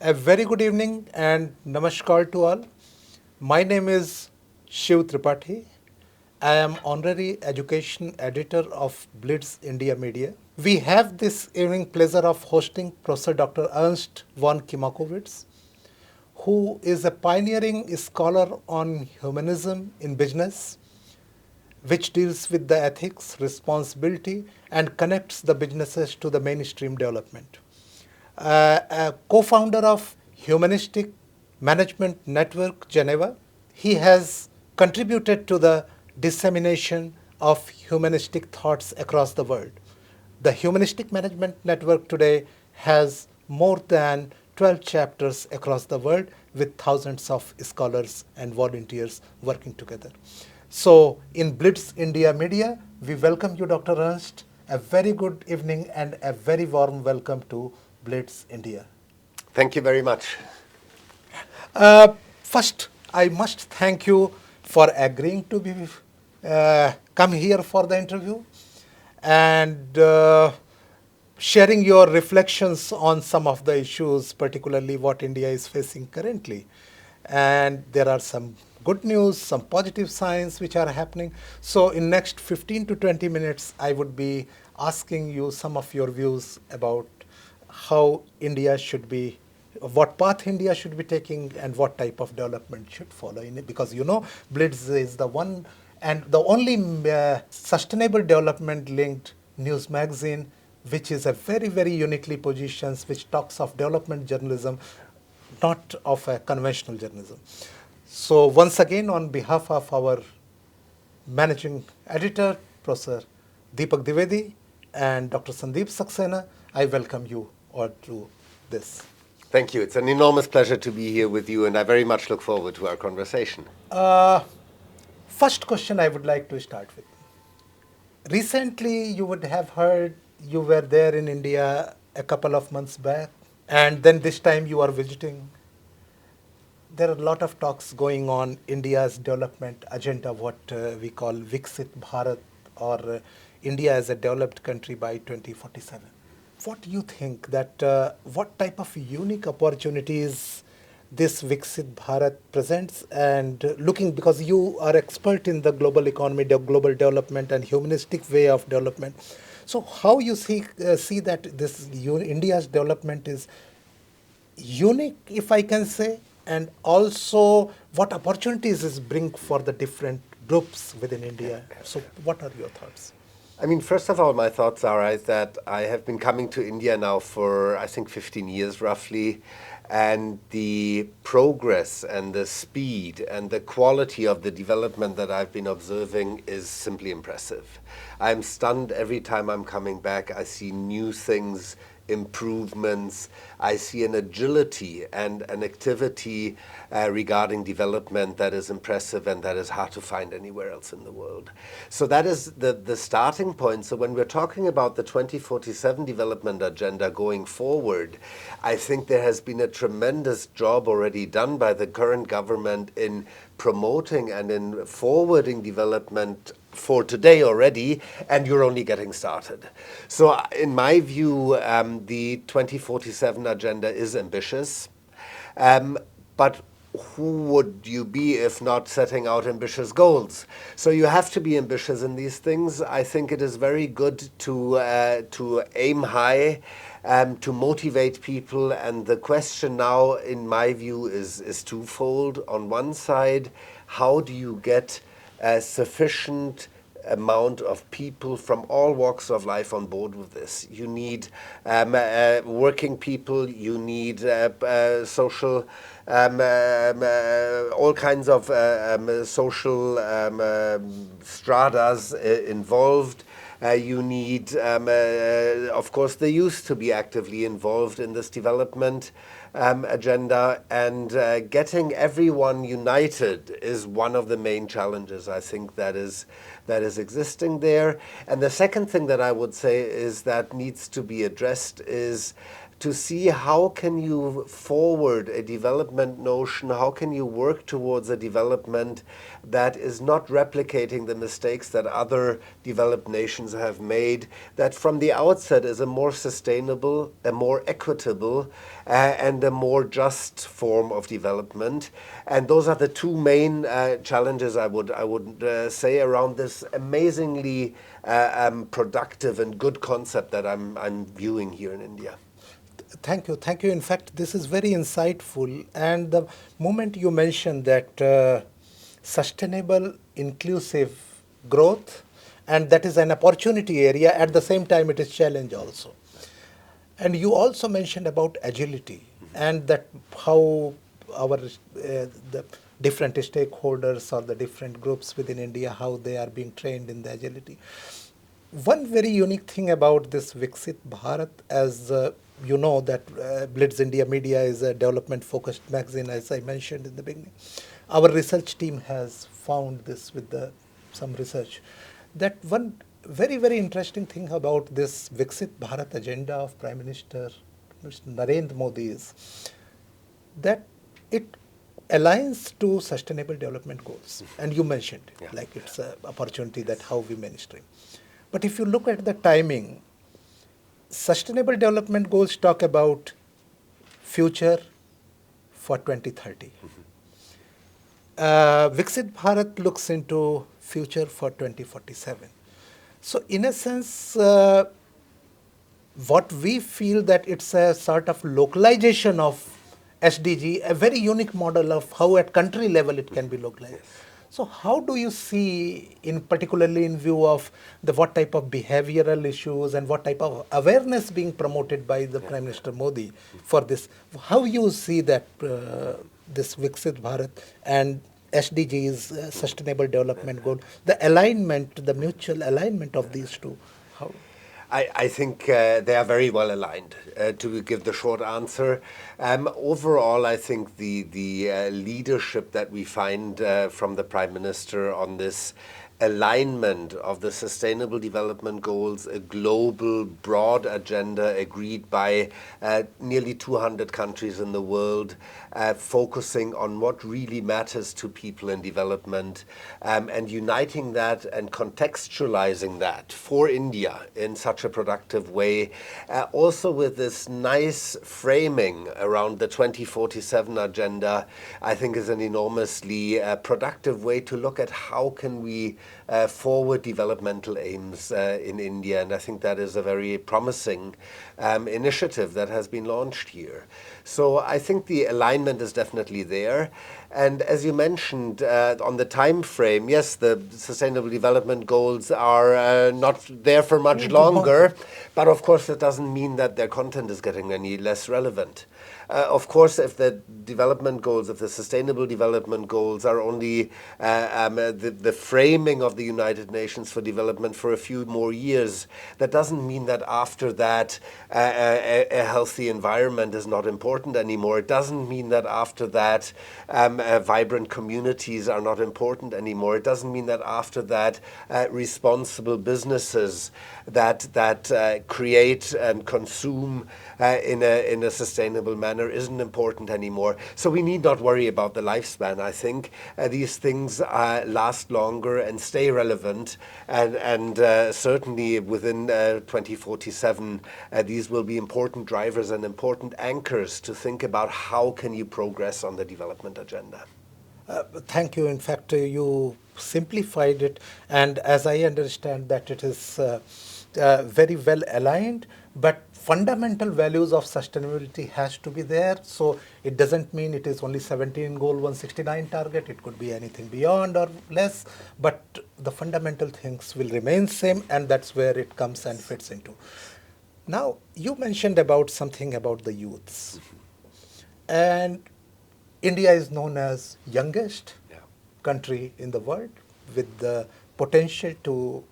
A very good evening and namaskar to all. My name is Shiv Tripathi. I am honorary education editor of Blitz India Media. We have this evening pleasure of hosting Professor Dr. Ernst von Kimakowitz, who is a pioneering scholar on humanism in business, which deals with the ethics, responsibility, and connects the businesses to the mainstream development. A co-founder of Humanistic Management Network, Geneva, he has contributed to the dissemination of humanistic thoughts across the world. The Humanistic Management Network today has more than 12 chapters across the world with thousands of scholars and volunteers working together. So, in Blitz India Media, we welcome you, Dr. Ernst. A very good evening and a very warm welcome to Blitz India. Thank you very much. First, I must thank you for agreeing to be come here for the interview and sharing your reflections on some of the issues, particularly what India is facing currently. And there are some good news, some positive signs which are happening. So in next 15 to 20 minutes, I would be asking you some of your views about how India should be, what path India should be taking and what type of development should follow in it. Because Blitz is the one and the only sustainable development linked news magazine which is a very, very uniquely positioned, which talks of development journalism, not of a conventional journalism. So once again, on behalf of our managing editor, Professor Deepak Dwivedi and Dr. Sandeep Saxena, I welcome you all to this. Thank you. It's an enormous pleasure to be here with you, and I very much look forward to our conversation. First question I would like to start with. Recently, you would have heard you were there in India a couple of months back, and then this time you are visiting. There are a lot of talks going on India's development agenda, what we call Viksit Bharat, or India as a developed country by 2047. What do you think that what type of unique opportunities this Viksit Bharat presents, and looking, because you are expert in the global economy, the global development and humanistic way of development. So how you see that this India's development is unique, if I can say, and also what opportunities is bring for the different groups within India. So what are your thoughts? I mean, first of all, my thoughts are that I have been coming to India now for, I think, 15 years roughly, and the progress and the speed and the quality of the development that I've been observing is simply impressive. I'm stunned every time I'm coming back. I see new things, improvements. I see an agility and an activity regarding development that is impressive and that is hard to find anywhere else in the world. So that is the starting point. So when we're talking about the 2047 development agenda going forward, I think there has been a tremendous job already done by the current government in promoting and in forwarding development for today already, and you're only getting started. So in my view, the 2047 agenda is ambitious, but who would you be if not setting out ambitious goals? So you have to be ambitious in these things. I think it is very good to aim high, to motivate people, and the question now, in my view, is twofold. On one side, how do you get a sufficient amount of people from all walks of life on board with this? You need working people, you need social, all kinds of social stratas involved. You need, of course, the youth to be actively involved in this development agenda, and getting everyone united is one of the main challenges, I think, that is existing there. And the second thing that I would say is that needs to be addressed is to see how can you forward a development notion, how can you work towards a development that is not replicating the mistakes that other developed nations have made, that from the outset is a more sustainable, a more equitable, and a more just form of development. And those are the two main challenges I would say around this amazingly productive and good concept that I'm viewing here in India. Thank you. Thank you. In fact, this is very insightful. And the moment you mentioned that sustainable, inclusive growth, and that is an opportunity area, at the same time, it is challenge also. And you also mentioned about agility and that how our the different stakeholders or the different groups within India, how they are being trained in the agility. One very unique thing about this Viksit Bharat, as you know, that Blitz India Media is a development-focused magazine, as I mentioned in the beginning. Our research team has found this with some research, that one very, very interesting thing about this Viksit Bharat agenda of Prime Minister Mr. Narendra Modi is that it aligns to sustainable development goals. And you mentioned it, Yeah. like it's an opportunity that how we mainstream. But if you look at the timing, sustainable development goals talk about future for 2030. Viksit Bharat looks into future for 2047. So in a sense, what we feel that it's a sort of localization of SDG, a very unique model of how at country level it can be localized. Yes. So how do you see, in particularly in view of the what type of behavioral issues and what type of awareness being promoted by the Prime Minister Modi for this, how you see that this Viksit Bharat and SDGs, Sustainable Development Goal, the alignment, the mutual alignment of these two, how? I think they are very well aligned, to give the short answer. Overall, I think the leadership that we find from the Prime Minister on this alignment of the Sustainable Development Goals, a global, broad agenda agreed by nearly 200 countries in the world, focusing on what really matters to people in development, and uniting that and contextualizing that for India in such a productive way. Also with this nice framing around the 2047 agenda, I think is an enormously productive way to look at how can we forward developmental aims in India. And I think that is a very promising initiative that has been launched here. So I think the alignment is definitely there. And as you mentioned, on the time frame, yes, the Sustainable Development Goals are not there for much longer, but of course that doesn't mean that their content is getting any less relevant. Of course, if the development goals, if the Sustainable Development Goals are only the framing of the United Nations for development for a few more years, that doesn't mean that after that a healthy environment is not important anymore. It doesn't mean that after that vibrant communities are not important anymore. It doesn't mean that after that responsible businesses that create and consume in a sustainable manner isn't important anymore. So we need not worry about the lifespan. I think these things last longer and stay relevant, and certainly within 2047 these will be important drivers and important anchors to think about how can you progress on the development agenda. Thank you. In fact, you simplified it, and as I understand that it is very well aligned, but fundamental values of sustainability has to be there. So it doesn't mean it is only 17 goal 169 target. It could be anything beyond or less, but the fundamental things will remain same, and that's where it comes and fits into. Now, you mentioned about something about the youths, and India is known as youngest country in the world with the potential to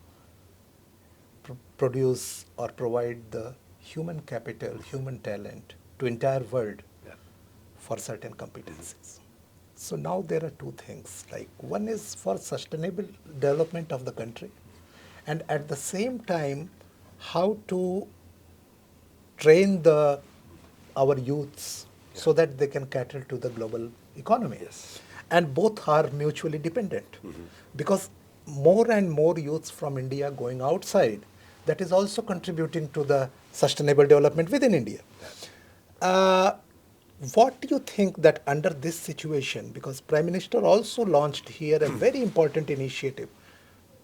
produce or provide the human capital, human talent to entire world for certain competencies. So now there are two things, like one is for sustainable development of the country, and at the same time how to train the our youths so that they can cater to the global economy. Yes. And both are mutually dependent because more and more youths from India going outside, that is also contributing to the sustainable development within India. Uh, what do you think that under this situation, because Prime Minister also launched here a very important initiative,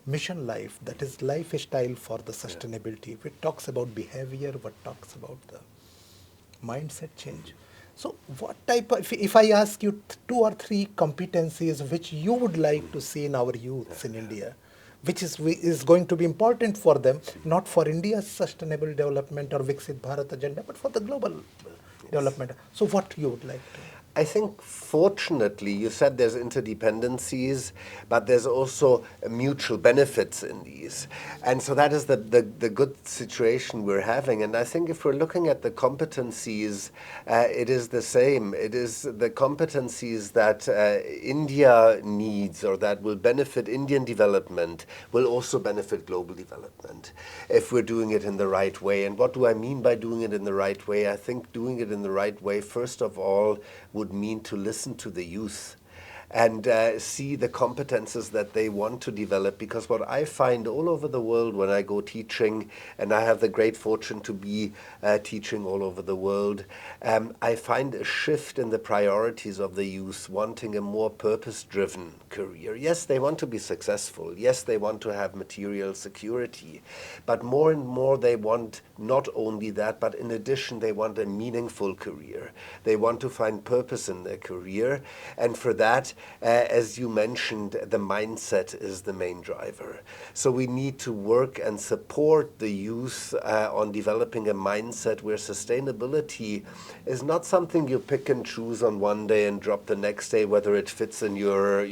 Mission Life, that is lifestyle for the sustainability, which talks about behavior, what talks about the mindset change. So what type of, if I ask you two or three competencies which you would like to see in our youths in India, which is going to be important for them, not for India's sustainable development or Viksit Bharat agenda, but for the global development. So what you would like to? I think, fortunately, you said there's interdependencies, but there's also mutual benefits in these. And so that is the good situation we're having. And I think if we're looking at the competencies, it is the same. It is the competencies that India needs or that will benefit Indian development will also benefit global development if we're doing it in the right way. And what do I mean by doing it in the right way? I think doing it in the right way, first of all, would mean to listen to the youth and see the competences that they want to develop. Because what I find all over the world when I go teaching, and I have the great fortune to be teaching all over the world, I find a shift in the priorities of the youth wanting a more purpose-driven career. Yes, they want to be successful. Yes, they want to have material security. But more and more they want not only that, but in addition they want a meaningful career. They want to find purpose in their career. And for that, as you mentioned, the mindset is the main driver. So we need to work and support the youth on developing a mindset where sustainability is not something you pick and choose on one day and drop the next day, whether it fits in your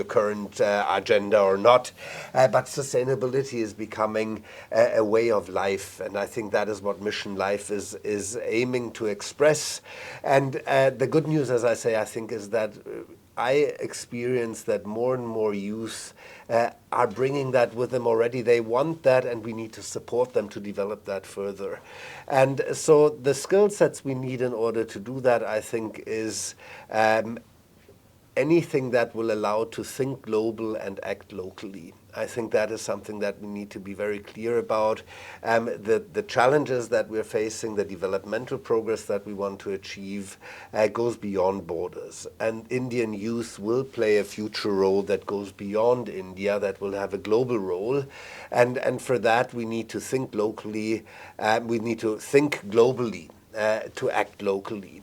current agenda or not. But sustainability is becoming a way of life, and I think that is what Mission Life is aiming to express. And the good news, as I say, I think, is that I experience that more and more youth are bringing that with them already. They want that, and we need to support them to develop that further. And so the skill sets we need in order to do that, I think, is anything that will allow to think global and act locally. I think that is something that we need to be very clear about. The challenges that we're facing, the developmental progress that we want to achieve goes beyond borders. And Indian youth will play a future role that goes beyond India, that will have a global role. And for that, we need to think locally. We need to think globally to act locally.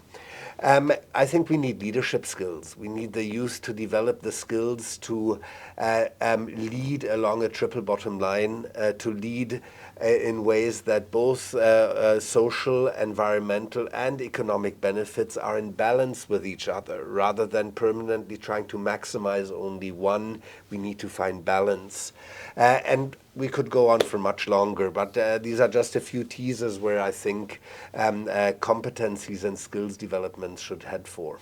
I think we need leadership skills. We need the youth to develop the skills to lead along a triple bottom line, to lead in ways that both social, environmental, and economic benefits are in balance with each other. Rather than permanently trying to maximize only one, we need to find balance. And we could go on for much longer, but these are just a few teasers where I think competencies and skills development should head for.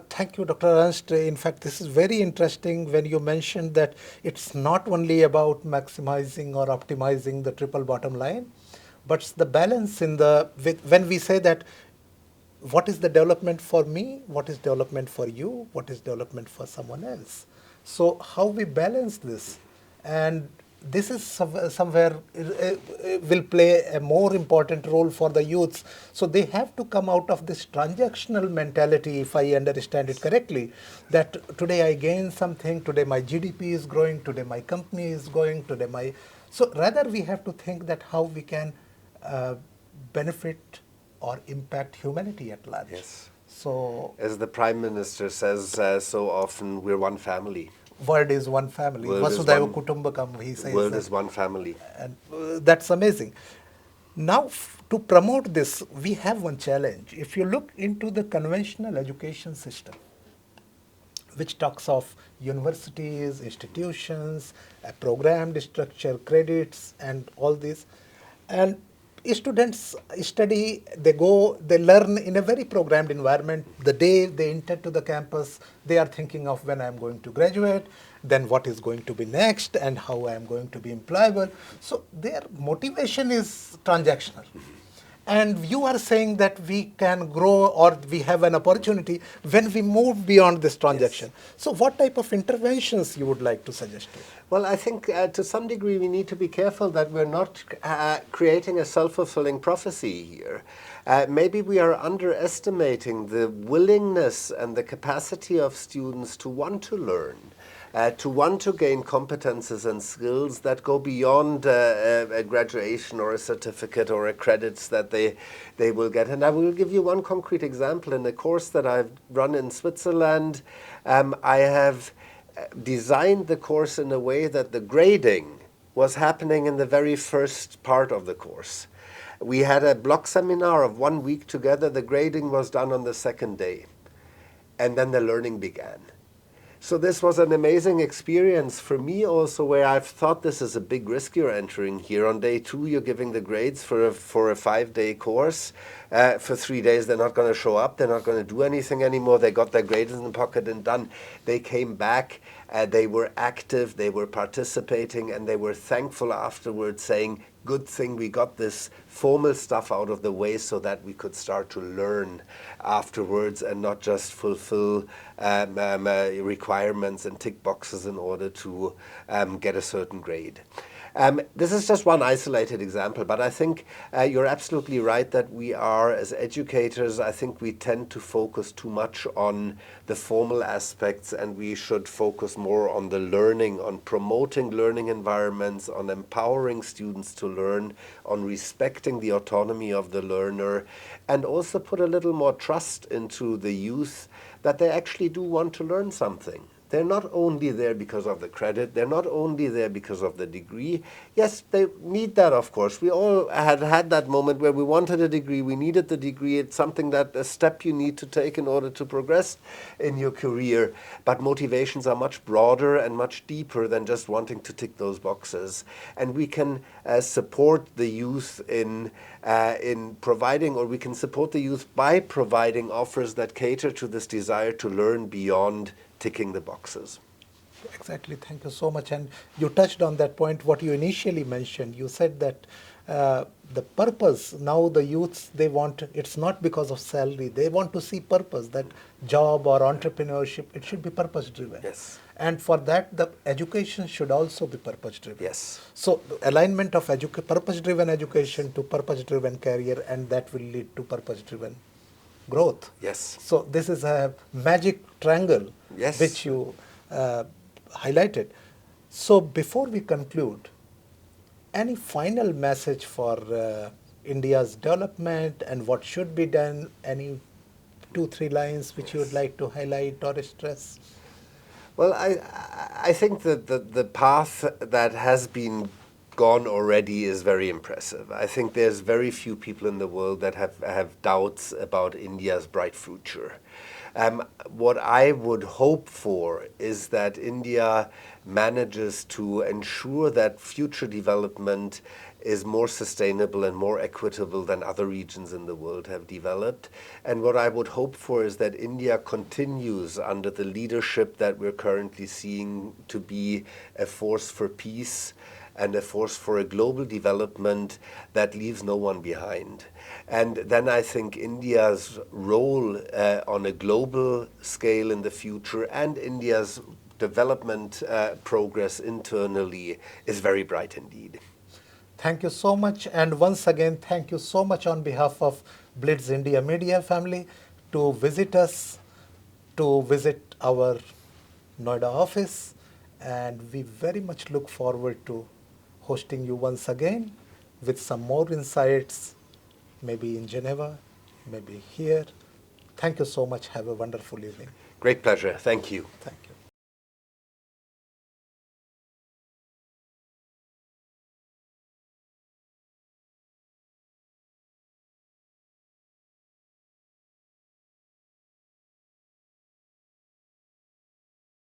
Thank you, Dr. Ernst. In fact, this is very interesting when you mentioned that it's not only about maximizing or optimizing the triple bottom line, but it's the balance in the, when we say that what is the development for me, what is development for you, what is development for someone else. So how we balance this, and this is somewhere will play a more important role for the youths. So they have to come out of this transactional mentality, if I understand it correctly, that today I gain something, today my GDP is growing, today my company is going, today my... So rather we have to think that how we can benefit or impact humanity at large. Yes. So, as the Prime Minister says so often, we're one family. World is one family. Vasudhaiva Kutumbakam, he says. World is one family. And that's amazing. Now, to promote this, we have one challenge. If you look into the conventional education system, which talks of universities, institutions, a programmed structure, credits, and all this, and students study, they learn in a very programmed environment. The day they enter to the campus, they are thinking of when I am going to graduate, then what is going to be next, and how I am going to be employable. So their motivation is transactional. And you are saying that we can grow or we have an opportunity when we move beyond this transaction. So what type of interventions you would like to suggest? Well, I think to some degree we need to be careful that we're not creating a self-fulfilling prophecy here. Maybe we are underestimating the willingness and the capacity of students to want to learn. To want to gain competences and skills that go beyond a graduation or a certificate or a credits that they will get. And I will give you one concrete example. In a course that I've run in Switzerland, I have designed the course in a way that the grading was happening in the very first part of the course. We had a block seminar of 1 week together. The grading was done on the second day. And then the learning began. So this was an amazing experience for me also, where I've thought this is a big risk you're entering here. On day 2, you're giving the grades for a 5-day course. For 3 days, they're not going to show up. They're not going to do anything anymore. They got their grades in the pocket and done. They came back. They were active. They were participating. And they were thankful afterwards, saying, good thing we got this formal stuff out of the way so that we could start to learn afterwards and not just fulfill requirements and tick boxes in order to get a certain grade. This is just one isolated example, but I think you're absolutely right that we are, as educators, I think we tend to focus too much on the formal aspects, and we should focus more on the learning, on promoting learning environments, on empowering students to learn, on respecting the autonomy of the learner, and also put a little more trust into the youth that they actually do want to learn something. They're not only there because of the credit, they're not only there because of the degree. Yes, they need that, of course. We all had that moment where we wanted a degree, we needed the degree. It's something that, a step you need to take in order to progress in your career. But motivations are much broader and much deeper than just wanting to tick those boxes. And we can support the youth in providing, or we can support the youth by providing offers that cater to this desire to learn beyond ticking the boxes. Exactly. Thank you so much. And you touched on that point, what you initially mentioned. You said that the purpose, now the youths, they want, it's not because of salary. They want to see purpose, that job or entrepreneurship, it should be purpose driven. Yes. And for that, the education should also be purpose driven. Yes. So the alignment of purpose driven education to purpose driven career, and that will lead to purpose driven growth. Yes. So this is a magic triangle, yes, which you highlighted. So before we conclude, any final message for India's development and what should be done? Any 2-3 lines which you would like to highlight or stress? Well, I think that the path that has been gone already is very impressive. I think there's very few people in the world that have doubts about India's bright future. What I would hope for is that India manages to ensure that future development is more sustainable and more equitable than other regions in the world have developed. And what I would hope for is that India continues under the leadership that we're currently seeing to be a force for peace and a force for a global development that leaves no one behind. And then I think India's role on a global scale in the future and India's development progress internally is very bright indeed. Thank you so much. And once again, thank you so much on behalf of Blitz India Media family to visit us, to visit our Noida office. And we very much look forward to hosting you once again with some more insights, maybe in Geneva, maybe here. Thank you so much. Have a wonderful evening. Great pleasure. Thank you. Thank you.